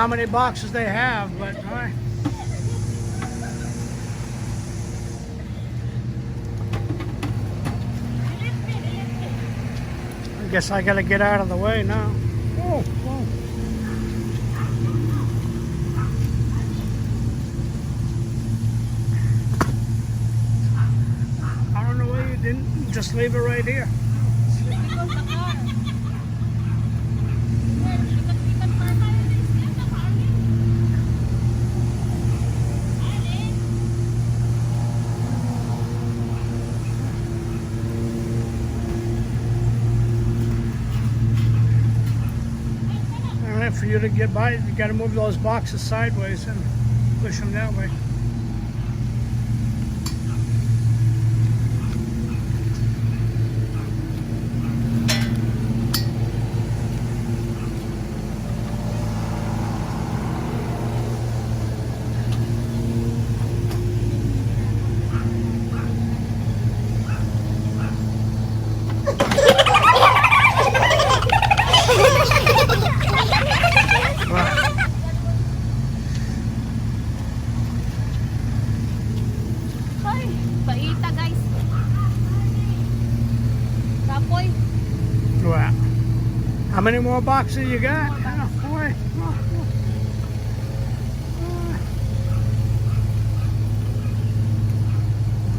how many boxes they have, but all right. I guess I gotta get out of the way now. Oh, oh. I don't know why you didn't just leave it right here. For you to get by, you got to move those boxes sideways and push them that way. Wow. How many more boxes you got? Oh, boy.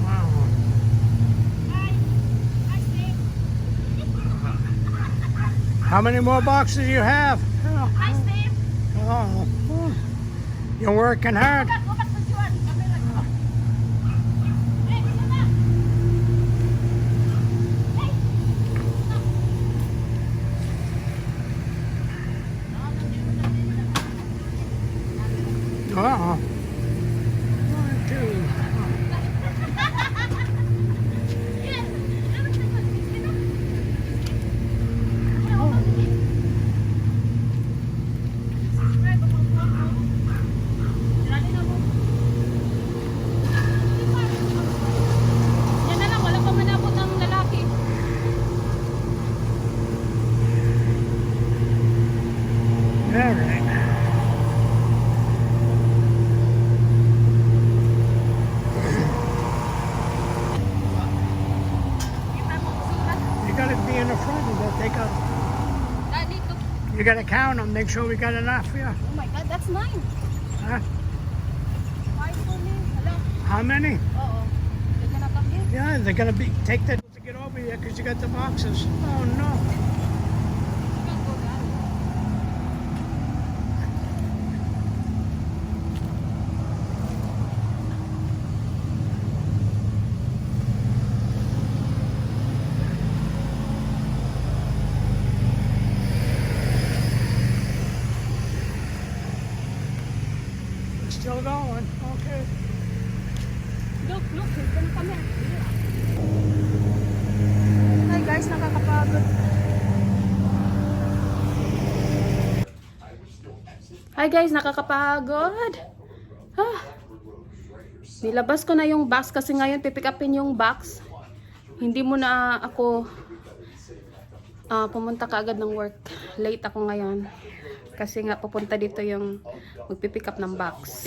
Wow. How many more boxes do you have? Oh. You're working hard. Uh-oh. 1, 2. Yan na lang, wala pa manabot ng lalaki. All right. You gotta count them, make sure we got enough, yeah. Oh my God, that's 9. Huh? 5 for me. Hello? How many? Oo. They're gonna come here? Yeah, they're gonna be, take that to get over here because you got the boxes. Oh no. You can't go down. Still going, okay. Look, he's gonna come here. Hi guys, nakakapagod. Hi guys, nakakapagod. Nilabas ko na yung box kasi ngayon pipick upin yung box. Hindi mo na ako pumunta kaagad ng work. Late ako ngayon. Kasi nga pupunta dito yung magpipick up ng box.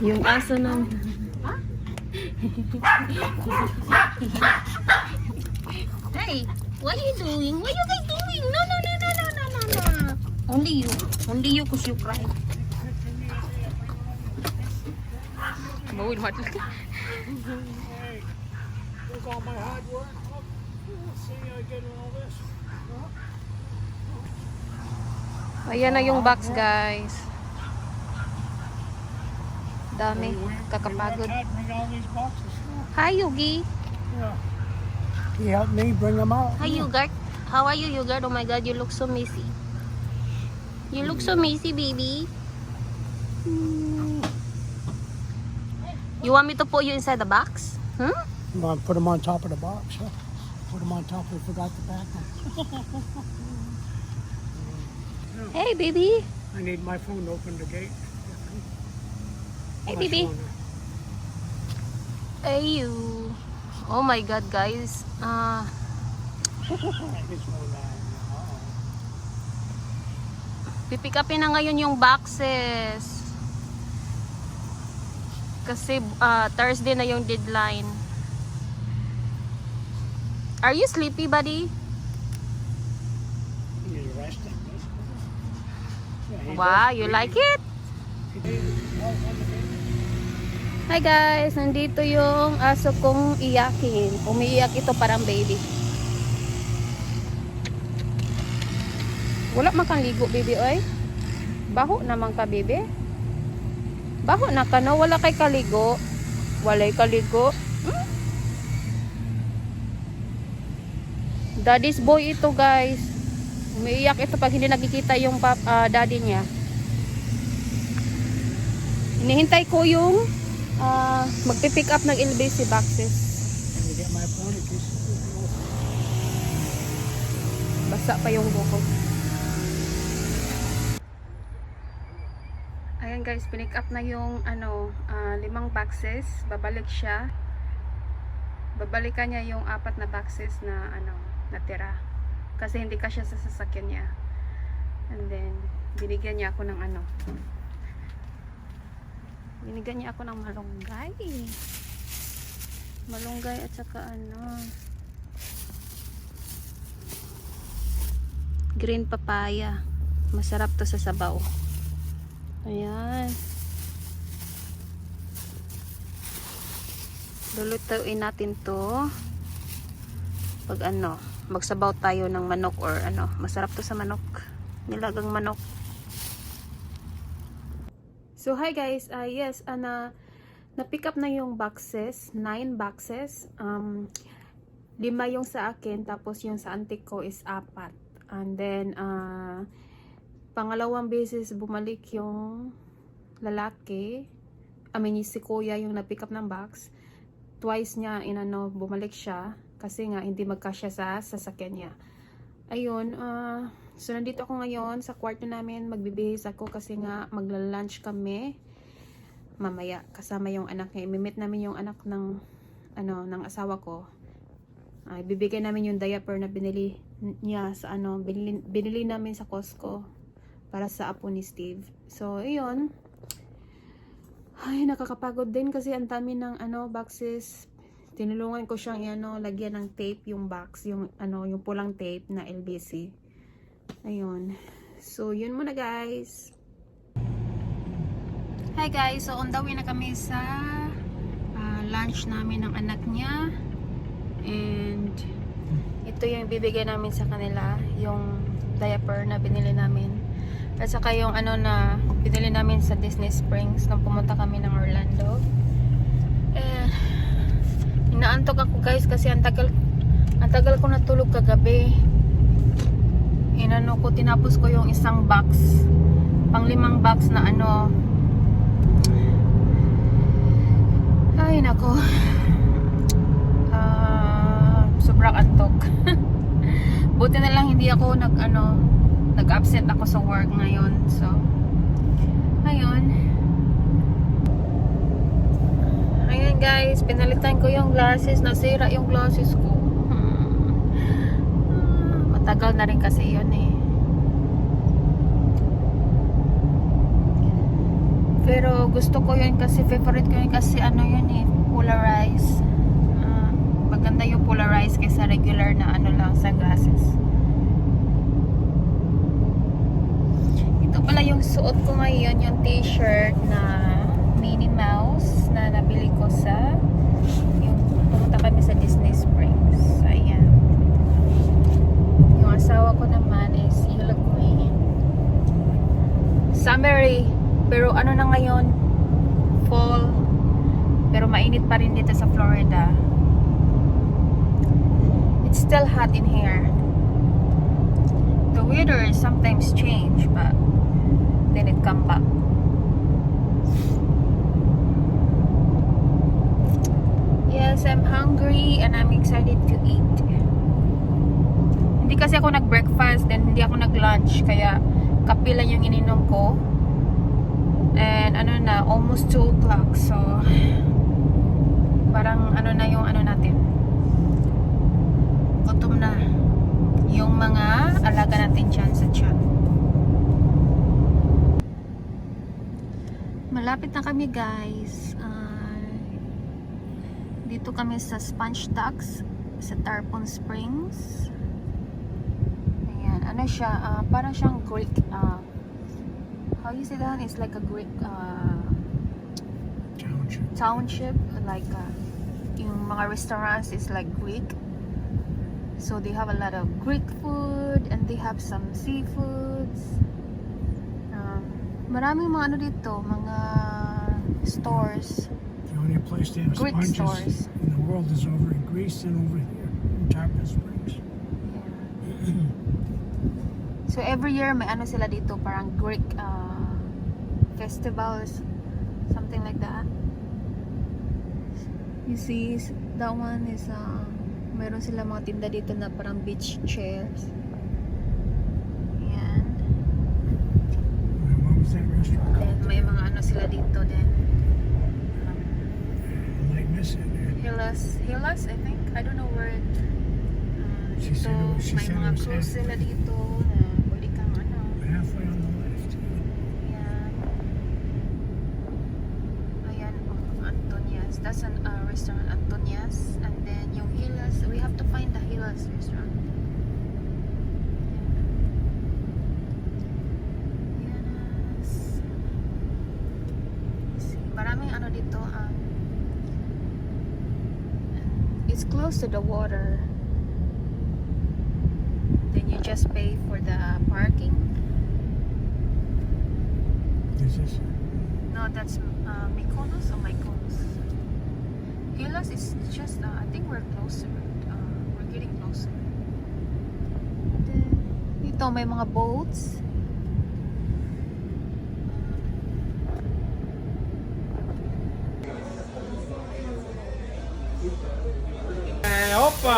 Yung aso ng Hey, what are you doing? What are you guys doing? No. Only you cause you cry. Bawin mo ito. Hey, look all my hard work. See I get all this. Ayan na yung box, guys. Dami. Kakapagod. Hi, Yugi. Yeah. He helped me bring them out. Hi, Yugart. How are you, Yugart? Oh my God, you look so messy. You look so messy, baby. You want me to put you inside the box? Hmm? You want to put them on top of the box, huh? Put them on top. We forgot the back one. Hey, baby. I need my phone to open the gate. Hey, baby. Hey, you. Oh my God, guys. Pipick upin na ngayon yung boxes. Kasi Thursday na yung deadline. Are you sleepy, buddy? Wow, you like it? Hi guys, nandito yung aso kong iyakin. Umiiyak ito parang baby. Wala man kang ligo, baby, oy. Baho naman ka, baby. Baho na ka, no? Wala kay kaligo. Walay kaligo. Daddy's boy ito, guys. Umiiyak ito pag hindi nakikita yung daddy niya. Hinihintay ko yung magpipick up ng LBC boxes. Basa pa yung buko. Ayan guys, pinick up na yung 5 boxes. Babalik siya. Babalikan niya yung 4 na boxes na natira. Kasi hindi kasya sa sasakyan niya. And then binigyan niya ako ng binigyan niya ako ng malunggay. Malunggay at saka green papaya. Masarap to sa sabaw. Ayan. Lulutuin natin to pag magsabaw tayo ng manok or masarap to sa manok, nilagang manok. So hi guys, yes, na-pick up na yung boxes, 9 boxes. 5 yung sa akin, tapos yung sa auntie ko is 4. And then pangalawang beses bumalik yung lalaki, si kuya yung na-pick up ng box. Twice niya bumalik siya kasi nga hindi magkasya sa sasakyan niya. Ayun, so nandito ako ngayon sa kwarto namin, magbibihis ako kasi nga magla-lunch kami mamaya kasama yung anak niya. I-meet namin yung anak ng ng asawa ko. Bibigay namin yung diaper na binili niya sa binili namin sa Costco para sa apo ni Steve. So ayun, ay nakakapagod din kasi ang dami ng boxes. Tinulungan ko siyang lagyan ng tape yung box, yung pulang tape na LBC. Ayun. So yun muna guys. Hi guys, so on the way na kami sa lunch namin ng anak niya. And ito yung bibigay namin sa kanila, yung diaper na binili namin. At saka yung na binili namin sa Disney Springs nung pumunta kami ng Orlando. Inaantok ako guys kasi ang tagal ko natulog kagabi. Tinapos ko yung isang box, pang 5 box na ay nako, sobrang antok. Buti na lang hindi ako nag-absent ako sa work ngayon. So ayun guys, pinalitan ko yung glasses. Nasira yung glasses ko. Matagal na rin kasi yun pero gusto ko yun kasi favorite ko yun kasi yun polarized. Maganda yung polarized kaysa regular na lang sunglasses. Ito pala yung suot ko ngayon, yung t-shirt na Minnie Mouse na nabili ko sa yung pumunta kami sa Disney Springs. Ayan. Yung asawa ko naman is yellow green. Summery. Pero na ngayon? Fall. Pero mainit pa rin dito sa Florida. It's still hot in here. The weather sometimes change, but then it come back. Yes, I'm hungry and I'm excited to eat. Hindi kasi ako nag-breakfast, then hindi ako nag-lunch, kaya kape lang yung ininom ko. And almost 2 o'clock. So parang na yung natin. Gutom na yung mga alaga natin dyan sa tiyan. Malapit na kami guys. Dito kami sa Sponge Docks sa Tarpon Springs. Ayan, ano siya, parang siyang Greek, how you say that? It's like a Greek township, like yung mga restaurants is like Greek. So they have a lot of Greek food and they have some seafoods. Maraming mga ano dito, mga stores. The only place they have Greek sponges stores in the world is over in Greece and over here in Tarpon Springs. Yeah. So every year may ano sila dito, parang Greek festivals, something like that. You see, that one is meron sila mga tinda dito na parang beach chairs. Ayan. What was that restaurant Then called? may mga ano sila dito din. Like this in there. Hilas, I think. I don't know where it. She Dito, may said it mga was cruise sila dito na pwede kang ano. halfway on the left. Ayan. Ayan, Antonias. That's an restaurant, Antonias. And then yung Hilas, we have to find the Hilas restaurant. Hilas. See, maraming ano dito. It's close to the water. Then you just pay for the parking. Is this? No, that's Mykonos or Mykonos. Hilas is just, I think we're closer. We're getting closer. Dito may mga boats. Opa!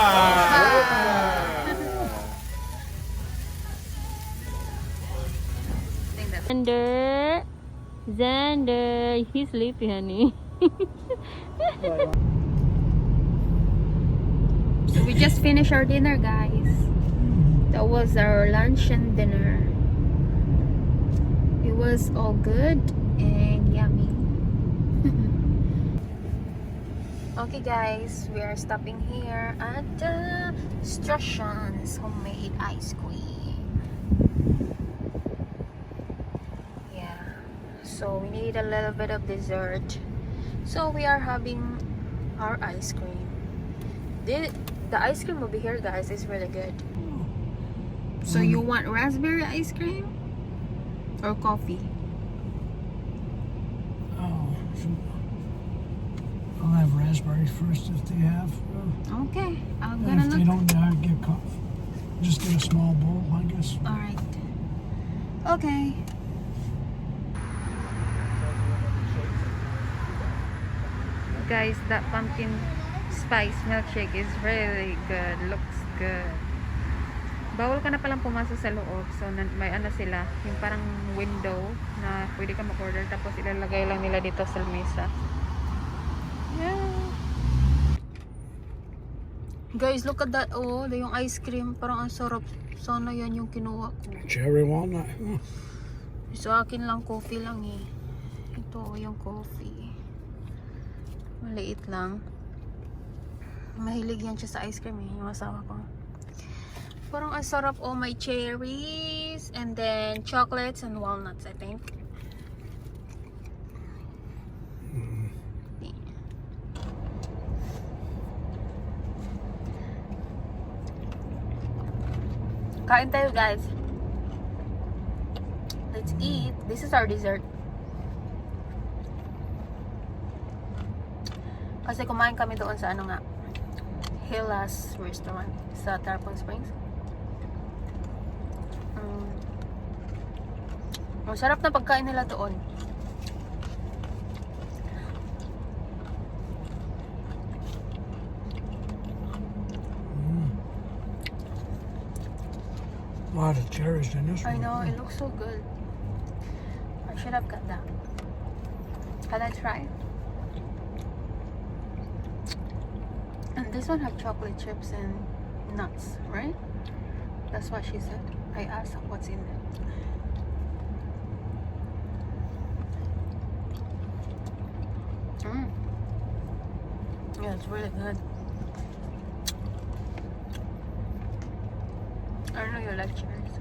Xander, he's sleepy, honey. So we just finished our dinner, guys. That was our lunch and dinner. It was all good and yummy. Okay, guys, we are stopping here at Strachan's homemade ice cream. Yeah, so we need a little bit of dessert. So we are having our ice cream. The ice cream over here, guys, is really good. So you want raspberry ice cream or coffee? Oh, I'll have raspberries first if they have. Okay, I'm And gonna if they look. don't, get coffee. Just get a small bowl, I guess. All right. Okay. Guys, that pumpkin spice milkshake is really good. Looks good. Bawal ka na palang pumasok sa loob. So, may ano sila, yung parang window na pwede ka mag-order. Tapos, ilalagay lang nila dito sa mesa. Yeah. Guys, look at that. Oh, yung ice cream. Parang ang sarap. Sana yan yung kinuha ko. Cherry walnut. Oh. Sa akin lang, coffee lang eh. Ito, yung coffee. Maliit lang. Mahilig yan siya sa ice cream eh, yung asawa ko. Parang ang sarap. Oh, may cherries and then chocolates and walnuts, I think. Kain tayo, guys. Let's eat. This is our dessert. Kasi kumain kami doon sa ano nga, Hilas restaurant sa Tarpon Springs. Ang sarap na pagkain nila doon. A lot of cherries in this I one. know, it looks so good. I should have got that. Can I try? And this one had chocolate chips and nuts, right? That's what she said. I asked what's in it. Yeah, it's really good. I know you like cherries.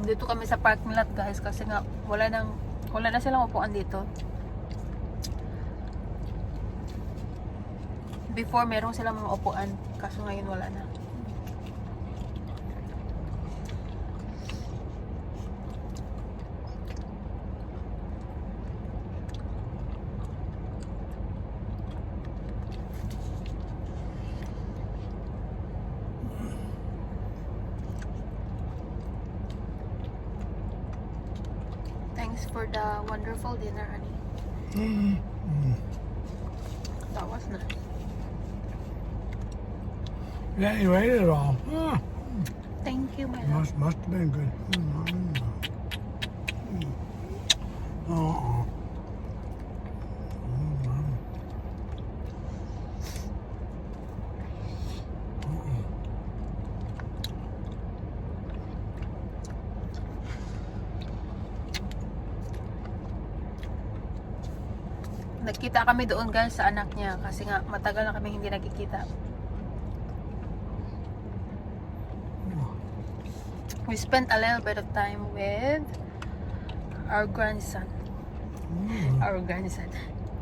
Dito kami sa parking lot, guys, kasi nga wala na silang upuan dito. Before merong silang mga upuan, kaso ngayon wala na. Thanks for the wonderful dinner, honey. That was nice. Yeah, you ate it all. Thank you, my love. Must have been good. Oh. Nagkita kami doon, guys, sa anak niya kasi nga matagal na kami hindi nagkikita. We spent a little bit of time with our grandson. Our grandson.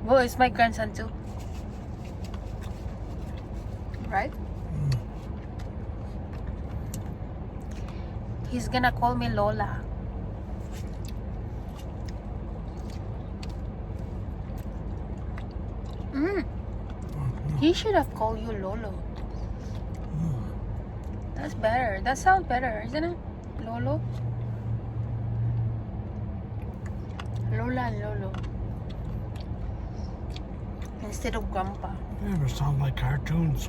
Well, it's my grandson too. Right? He's gonna call me Lola. He should have called you Lolo. That's better. That sounds better, isn't it? Lolo? Lola and Lolo. Instead of Grandpa. Never sound like cartoons.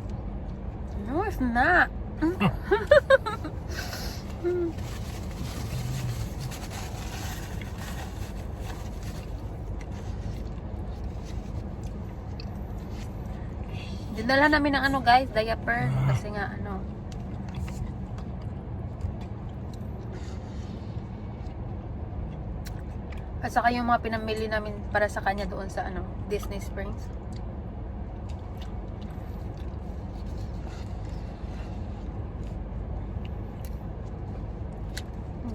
No, it's not. Dinala namin ng ano, guys, diaper. Kasi nga, ano. At saka yung mga pinamili namin para sa kanya doon sa, ano, Disney Springs.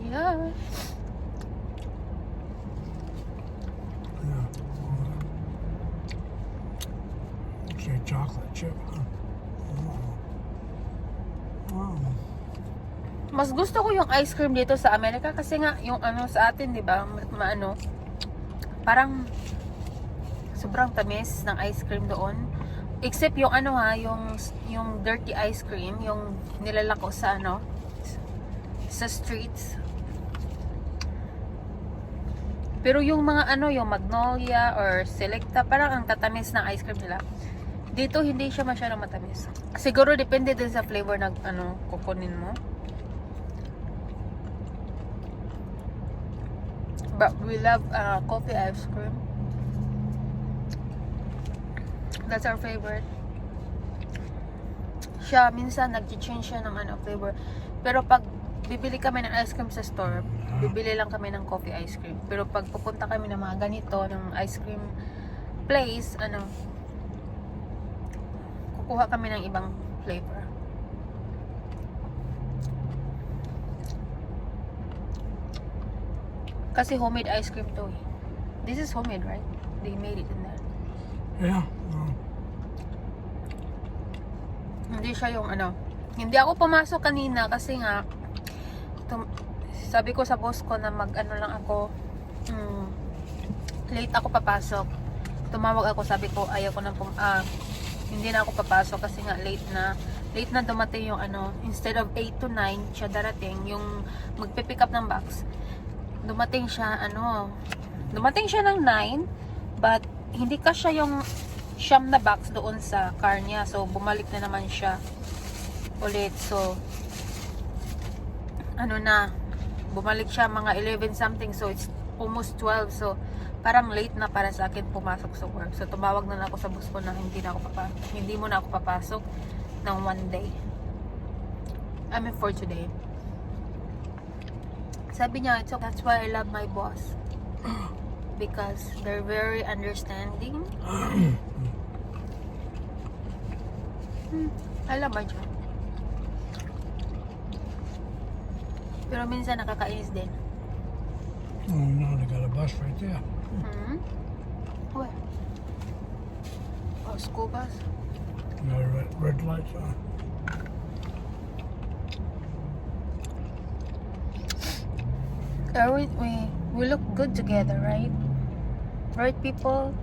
Yeah. It's a chocolate chip, huh? Wow. Mas gusto ko yung ice cream dito sa Amerika kasi nga yung ano sa atin, 'di ba? Maano. Parang sobrang tamis ng ice cream doon. Except yung ano ha, yung dirty ice cream, yung nilalako sa ano sa streets. Pero yung mga ano, yung Magnolia or Selecta, parang ang tatamis ng ice cream nila. Dito hindi siya masyadong matamis. Siguro depende din sa flavor na ano kukunin mo. But we love coffee ice cream. That's our favorite. Siya, minsan nag-change siya ng ano, flavor. Pero pag bibili kami ng ice cream sa store, bibili lang kami ng coffee ice cream. Pero pag pupunta kami ng mga ganito, ng ice cream place, ano, kukuha kami ng ibang flavor. Kasi homemade ice cream to eh. This is homemade, right? They made it in there. Yeah. Hindi siya yung ano. Hindi ako pumasok kanina kasi nga sabi ko sa boss ko na mag-ano lang ako. Late ako papasok. Tumawag ako, sabi ko ayaw ko nang hindi na ako papasok kasi nga late na dumating yung ano, instead of 8 to 9 siya darating yung magpe-pick up ng box. Dumating siya ng 9 but hindi ka siya yung siyam na box doon sa car niya, so bumalik na naman siya ulit. So ano na, bumalik siya mga 11 something, so it's almost 12. So parang late na para sa akin pumasok sa work. So tumawag na lang ako sa boss ko na hindi mo na ako papasok ng one day. I mean for today. Sabi niya, that's why I love my boss. Because they're very understanding. I love my job. Pero minsan nakakainis din. Oh no, they got a bus right there. Where? Oh, school bus? No red lights on. We look good together, right? Right, people?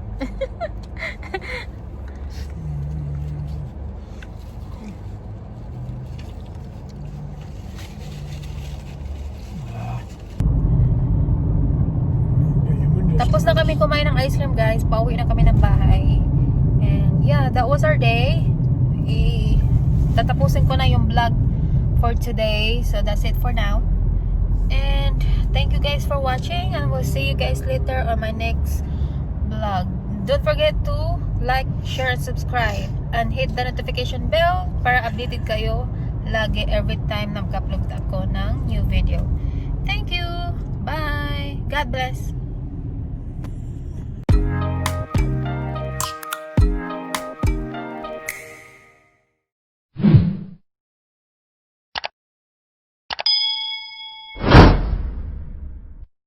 Tapos na kami kumain ng ice cream, guys. Pauwi na kami ng bahay. And yeah, that was our day. Tatapusin ko na yung vlog for today. So that's it for now. And thank you guys for watching. And we'll see you guys later on my next vlog. Don't forget to like, share, and subscribe. And hit the notification bell para updated kayo lagi every time na mag-upload ako ng new video. Thank you. Bye. God bless.